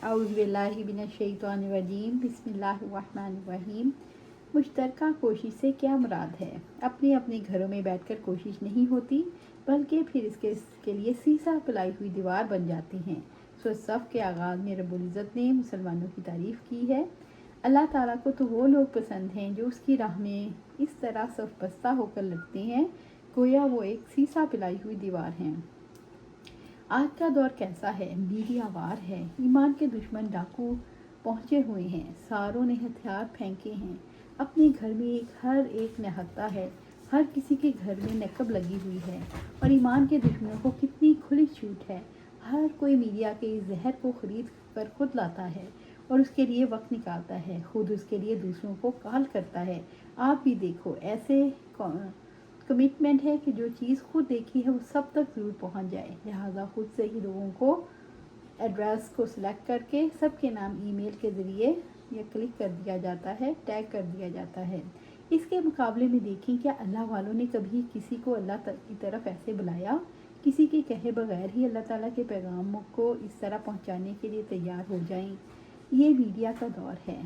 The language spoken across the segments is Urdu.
اعوذ باللہ من الشیطان الرجیم بسم اللہ الرحمن الرحیم۔ مشترکہ کوشش سے کیا مراد ہے؟ اپنے اپنے گھروں میں بیٹھ کر کوشش نہیں ہوتی، بلکہ پھر اس کے لیے سیسا پلائی ہوئی دیوار بن جاتی ہیں۔ صف کے آغاز میں رب العزت نے مسلمانوں کی تعریف کی ہے۔ اللہ تعالیٰ کو تو وہ لوگ پسند ہیں جو اس کی راہ میں اس طرح صف بستہ ہو کر لگتے ہیں گویا وہ ایک سیسا پلائی ہوئی دیوار ہیں۔ آج کا دور کیسا ہے؟ میڈیا وار ہے۔ ایمان کے دشمن ڈاکو پہنچے ہوئے ہیں، ساروں نے ہتھیار پھینکے ہیں۔ اپنے گھر میں ہر ایک نہتا ہے، ہر کسی کے گھر میں نقب لگی ہوئی ہے، اور ایمان کے دشمنوں کو کتنی کھلی چھوٹ ہے۔ ہر کوئی میڈیا کے اس زہر کو خرید کر خود لاتا ہے اور اس کے لیے وقت نکالتا ہے، خود اس کے لیے دوسروں کو کال کرتا ہے۔ آپ بھی دیکھو، ایسے کمٹمنٹ ہے کہ جو چیز خود دیکھی ہے وہ سب تک ضرور پہنچ جائے، لہٰذا خود سے ہی لوگوں کو ایڈریس کو سلیکٹ کر کے سب کے نام ای میل کے ذریعے یا کلک کر دیا جاتا ہے، ٹیگ کر دیا جاتا ہے۔ اس کے مقابلے میں دیکھیں، کیا اللہ والوں نے کبھی کسی کو اللہ کی طرف ایسے بلایا؟ کسی کے کہے بغیر ہی اللہ تعالیٰ کے پیغاموں کو اس طرح پہنچانے کے لیے تیار ہو جائیں۔ یہ میڈیا کا دور ہے،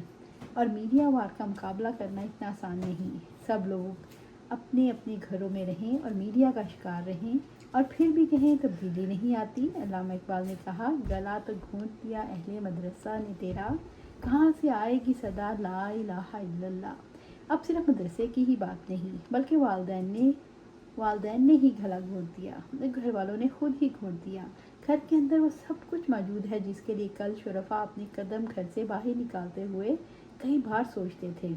اور میڈیا وار کا مقابلہ کرنا اتنا آسان نہیں۔ سب لوگ اپنے اپنے گھروں میں رہیں اور میڈیا کا شکار رہیں، اور پھر بھی کہیں تبدیلی نہیں آتی۔ علامہ اقبال نے کہا، گلا تو گھونٹ دیا اہل مدرسہ نے تیرا، کہاں سے آئے گی صدا لا الہ الا اللہ۔ اب صرف مدرسے کی ہی بات نہیں، بلکہ والدین نے ہی گلا گھونٹ دیا، گھر والوں نے خود ہی گھونٹ دیا۔ گھر کے اندر وہ سب کچھ موجود ہے جس کے لیے کل شرفاء اپنے قدم گھر سے باہر نکالتے ہوئے کئی بار سوچتے تھے،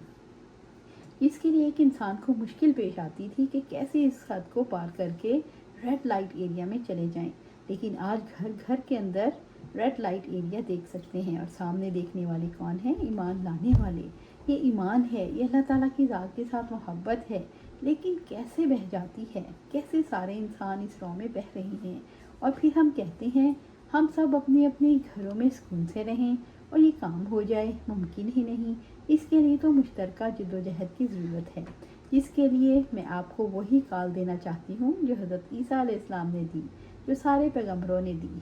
جس کے لیے ایک انسان کو مشکل پیش آتی تھی کہ کیسے اس حد کو پار کر کے ریڈ لائٹ ایریا میں چلے جائیں۔ لیکن آج گھر گھر کے اندر ریڈ لائٹ ایریا دیکھ سکتے ہیں، اور سامنے دیکھنے والے کون ہیں؟ ایمان لانے والے۔ یہ ایمان ہے، یہ اللہ تعالیٰ کی ذات کے ساتھ محبت ہے، لیکن کیسے بہہ جاتی ہے، کیسے سارے انسان اس راہ میں بہہ رہے ہیں، اور پھر ہم کہتے ہیں ہم سب اپنے اپنے گھروں میں سکون سے رہیں اور یہ کام ہو جائے۔ ممکن ہی نہیں۔ اس کے لیے تو مشترکہ جدوجہد کی ضرورت ہے، جس کے لیے میں آپ کو وہی کال دینا چاہتی ہوں جو حضرت عیسیٰ علیہ السلام نے دی، جو سارے پیغمبروں نے دی۔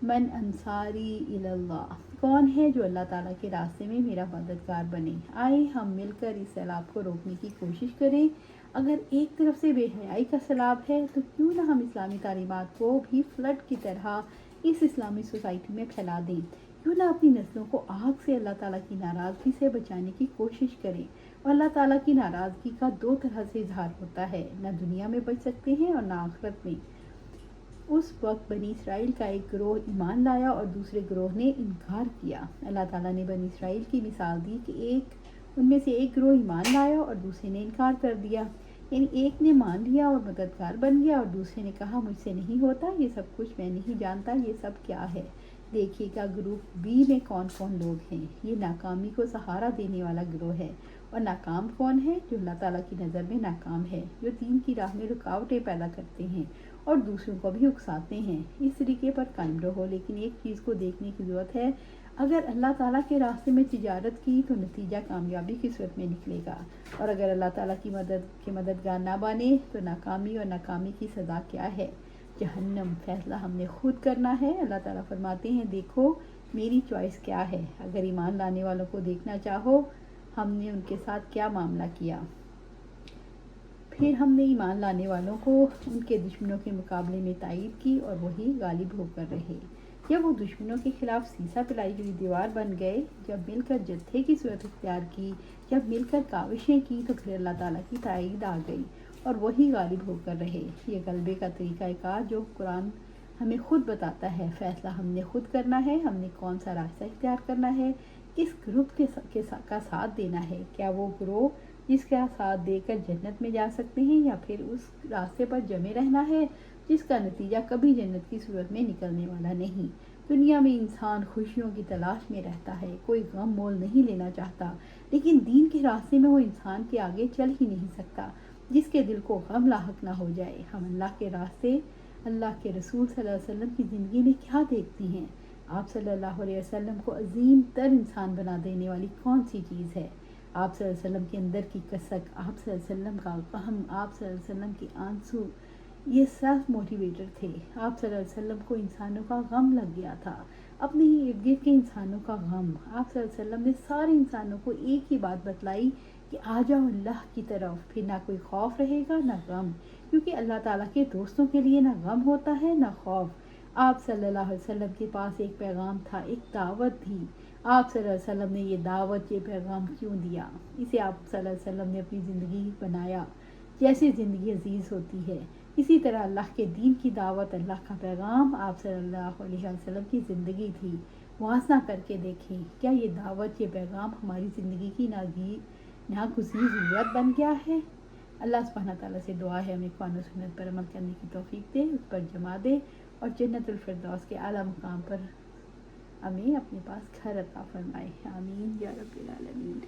من انصاری اللہ، کون ہے جو اللہ تعالیٰ کے راستے میں میرا مددگار بنے؟ آئے ہم مل کر اس سیلاب کو روکنے کی کوشش کریں۔ اگر ایک طرف سے بے حیائی کا سیلاب ہے تو کیوں نہ ہم اسلامی تعلیمات کو بھی فلڈ کی طرح اس اسلامی سوسائٹی میں پھیلا دیں؟ کیوں نہ اپنی نسلوں کو آگ سے اللہ تعالیٰ کی ناراضگی سے بچانے کی کوشش کریں؟ اور اللہ تعالیٰ کی ناراضگی کا دو طرح سے اظہار ہوتا ہے، نہ دنیا میں بچ سکتے ہیں اور نہ آخرت میں۔ اس وقت بنی اسرائیل کا ایک گروہ ایمان لایا اور دوسرے گروہ نے انکار کیا۔ اللہ تعالیٰ نے بنی اسرائیل کی مثال دی کہ ان میں سے ایک گروہ ایمان لایا اور دوسرے نے انکار کر دیا، یعنی ایک نے مان لیا اور مددگار بن گیا، اور دوسرے نے کہا مجھ سے نہیں ہوتا، یہ سب کچھ میں نہیں جانتا، یہ سب کیا ہے۔ دیکھیے گا گروپ بی میں کون کون لوگ ہیں۔ یہ ناکامی کو سہارا دینے والا گروہ ہے۔ اور ناکام کون ہے؟ جو اللہ تعالیٰ کی نظر میں ناکام ہے، جو دین کی راہ میں رکاوٹیں پیدا کرتے ہیں اور دوسروں کو بھی اکساتے ہیں۔ اس طریقے پر قائم رہو، لیکن ایک چیز کو دیکھنے کی ضرورت ہے، اگر اللہ تعالیٰ کے راستے میں تجارت کی تو نتیجہ کامیابی کی صورت میں نکلے گا، اور اگر اللہ تعالیٰ کی مددگار نہ بنے تو ناکامی اور ناکامی کی سزا کیا ہے؟ جہنم۔ فیصلہ ہم نے خود کرنا ہے۔ اللہ تعالیٰ فرماتے ہیں، دیکھو میری چوائس کیا ہے۔ اگر ایمان لانے والوں کو دیکھنا چاہو ہم نے ان کے ساتھ کیا معاملہ کیا، پھر ہم نے ایمان لانے والوں کو ان کے دشمنوں کے مقابلے میں تائید کی اور وہی غالب ہو کر رہے۔ جب وہ دشمنوں کے خلاف سیسا پلائی ہوئی دیوار بن گئے، جب مل کر جتھے کی صورت اختیار کی، جب مل کر کاوشیں کی، تو پھر اللہ تعالیٰ کی تائید آ گئی اور وہی غالب ہو کر رہے۔ یہ غلبے کا طریقہ کار جو قرآن ہمیں خود بتاتا ہے۔ فیصلہ ہم نے خود کرنا ہے، ہم نے کون سا راستہ اختیار کرنا ہے، کس گروپ کا ساتھ دینا ہے۔ کیا وہ گروہ جس کا ساتھ دے کر جنت میں جا سکتے ہیں، یا پھر اس راستے پر جمے رہنا ہے جس کا نتیجہ کبھی جنت کی صورت میں نکلنے والا نہیں۔ دنیا میں انسان خوشیوں کی تلاش میں رہتا ہے، کوئی غم مول نہیں لینا چاہتا، لیکن دین کے راستے میں وہ انسان کے آگے چل ہی نہیں سکتا جس کے دل کو غم لاحق نہ ہو جائے۔ ہم اللہ کے راستے، اللہ کے رسول صلی اللہ علیہ وسلم کی زندگی میں کیا دیکھتے ہیں؟ آپ صلی اللہ علیہ وسلم کو عظیم تر انسان بنا دینے والی کون سی چیز ہے؟ آپ صلی اللہ علیہ وسلم کے اندر کی کسک، آپ صلی اللہ علیہ وسلم کا غم، آپ صلی اللہ علیہ وسلم کے آنسو، یہ سیلف موٹیویٹر تھے۔ آپ صلی اللہ علیہ وسلم کو انسانوں کا غم لگ گیا تھا۔ اپنے ہی ارد گرد کے انسانوں کا غم. آپ صلی اللہ علیہ وسلم نے سارے انسانوں کو ایک ہی بات بتلائی کہ آ جاؤ اللہ کی طرف، پھر نہ کوئی خوف رہے گا نہ غم، کیونکہ اللہ تعالیٰ کے دوستوں کے لیے نہ غم ہوتا ہے نہ خوف. آپ صلی اللہ علیہ وسلم کے پاس ایک پیغام تھا، ایک دعوت تھی. آپ صلی اللہ علیہ وسلم نے یہ دعوت، یہ پیغام کیوں دیا؟ اسے آپ صلی اللہ علیہ وسلم نے اپنی زندگی بنایا. جیسے زندگی عزیز ہوتی ہے، اسی طرح اللہ کے دین کی دعوت، اللہ کا پیغام آپ صلی اللہ علیہ وسلم کی زندگی تھی. موازنہ کر کے دیکھیں، کیا یہ دعوت، یہ پیغام ہماری زندگی کی ناگزیر ضرورت بن گیا ہے؟ اللہ سبحانہ تعالیٰ سے دعا ہے ہمیں قرآن و سنت پر عمل کرنے کی توفیق دے، اس پر جما دے، اور جنت الفردوس کے اعلیٰ مقام پر ہمیں اپنے پاس گھر عطا فرمائے. آمین یا رب العالمین.